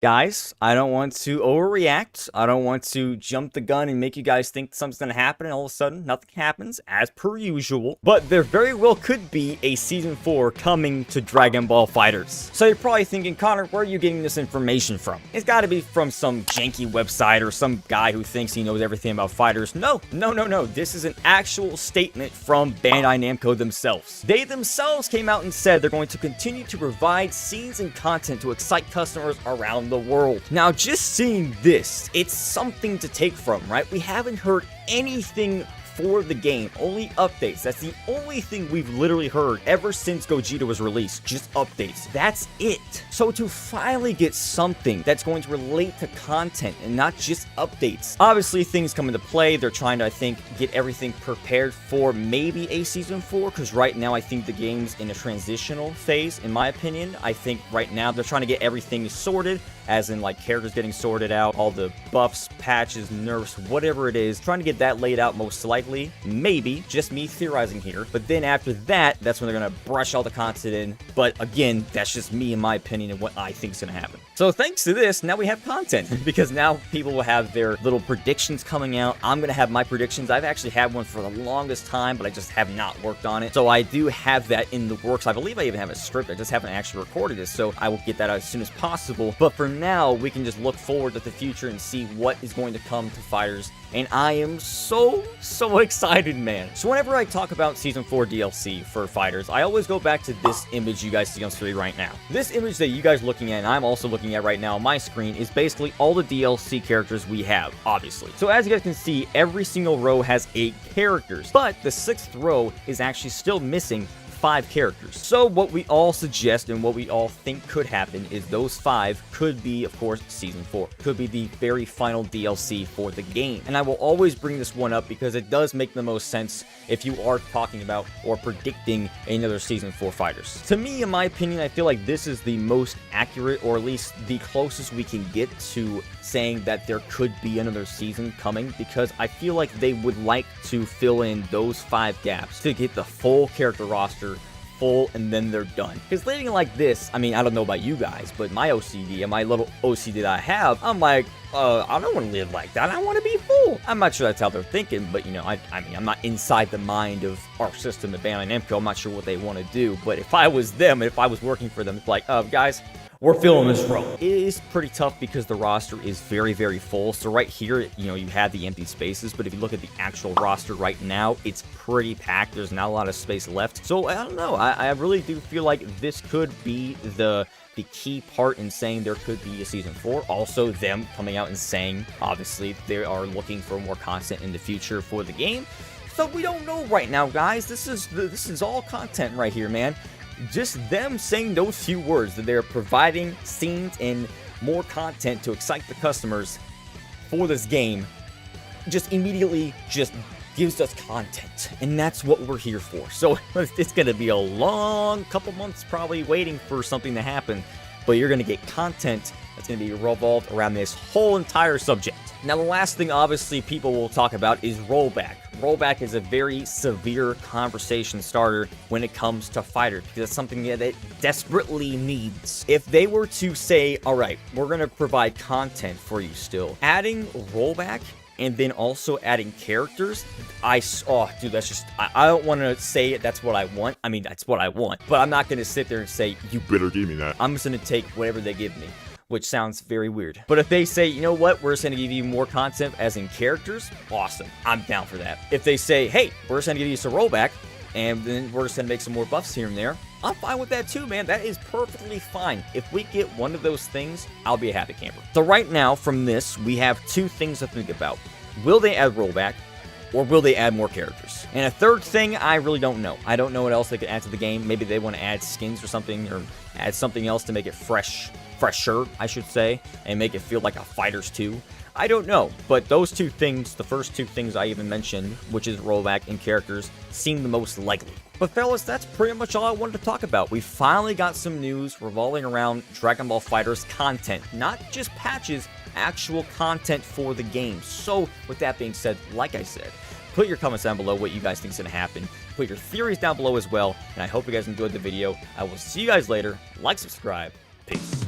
Guys, I don't want to overreact. I don't want to jump the gun and make you guys think something's going to happen and all of a sudden nothing happens as per usual. But there very well could be a Season 4 coming to Dragon Ball FighterZ. So you're probably thinking, Connor, where are you getting this information from? It's got to be from some janky website or some guy who thinks he knows everything about fighters. No. This is an actual statement from Bandai Namco themselves. They themselves came out and said they're going to continue to provide scenes and content to excite customers around the world. Now, just seeing this, it's something to take from, right? We haven't heard anything for the game, only updates. That's the only thing we've literally heard ever since Gogeta was released, just updates. That's it. So to finally get something that's going to relate to content and not just updates. Obviously, things come into play. They're trying to, I think, get everything prepared for maybe a Season 4, because right now I think the game's in a transitional phase, in my opinion. I think right now they're trying to get everything sorted, as in like characters getting sorted out, all the buffs, patches, nerfs, whatever it is, trying to get that laid out most likely. Maybe, just me theorizing here. But then after that, that's when they're going to brush all the content in. But again, that's just me in my opinion and what I think is going to happen. So thanks to this, now we have content because now people will have their little predictions coming out. I'm going to have my predictions. I've actually had one for the longest time, but I just have not worked on it. So I do have that in the works. I believe I even have a script. I just haven't actually recorded it. So I will get that out as soon as possible. But for now, we can just look forward to the future and see what is going to come to fighters. And I am so excited, man. So whenever I talk about Season 4 DLC for fighters, I always go back to this image you guys see on screen right now. This image that you guys are looking at, and I'm also looking at right now on my screen, is basically all the DLC characters we have, obviously. So as you guys can see, every single row has 8 characters, but the 6th row is actually still missing 5 characters. So what we all suggest and what we all think could happen is those 5 could be, of course, Season 4. Could be the very final DLC for the game. And I will always bring this one up because it does make the most sense if you are talking about or predicting another Season 4 fighters. To me, in my opinion, I feel like this is the most accurate, or at least the closest we can get to saying that there could be another season coming, because I feel like they would like to fill in those 5 gaps to get the full character roster full, and then they're done. Because leaving it like this, I mean, I don't know about you guys, but my OCD and my little OCD that I have, I'm like, I don't want to live like that. I want to be full. I'm not sure that's how they're thinking, but you know, I mean, I'm not inside the mind of our system at Bandai Namco. I'm not sure what they want to do, but if I was them, if I was working for them, it's like, guys, we're filling this row. It is pretty tough because the roster is very full. So right here, you know, you have the empty spaces, but if you look at the actual roster right now, it's pretty packed. There's not a lot of space left. So I don't know. I really do feel like this could be the key part in saying there could be a Season 4. Also, them coming out and saying, obviously, they are looking for more content in the future for the game. So we don't know right now, guys. This is all content right here, man. Just them saying those few words that they're providing scenes and more content to excite the customers for this game just immediately just gives us content, and that's what we're here for. So it's going to be a long couple months probably waiting for something to happen, but you're going to get content that's going to be revolved around this whole entire subject. Now, the last thing, obviously, people will talk about is rollback. Rollback is a very severe conversation starter when it comes to fighters, because it's something that it desperately needs. If they were to say, all right, we're going to provide content for you still, adding rollback and then also adding characters, dude, that's just, I don't want to say it, that's what I want. I mean, that's what I want, but I'm not going to sit there and say, you better give me that. I'm just going to take whatever they give me, which sounds very weird. But if they say, you know what, we're just going to give you more content as in characters, awesome. I'm down for that. If they say, hey, we're just going to give you some rollback, and then we're just going to make some more buffs here and there, I'm fine with that too, man. That is perfectly fine. If we get one of those things, I'll be a happy camper. So right now, from this, we have 2 things to think about. Will they add rollback, or will they add more characters? And a third thing, I really don't know. I don't know what else they could add to the game. Maybe they want to add skins or something, or add something else to make it fresher, I should say, and make it feel like a Fighters 2. I don't know, but those 2 things, the first 2 things I even mentioned, which is rollback and characters, seem the most likely. But fellas, that's pretty much all I wanted to talk about. We finally got some news revolving around Dragon Ball FighterZ content, not just patches, actual content for the game. So with that being said, like I said, put your comments down below what you guys think is going to happen. Put your theories down below as well, and I hope you guys enjoyed the video. I will see you guys later. Like, subscribe. Peace.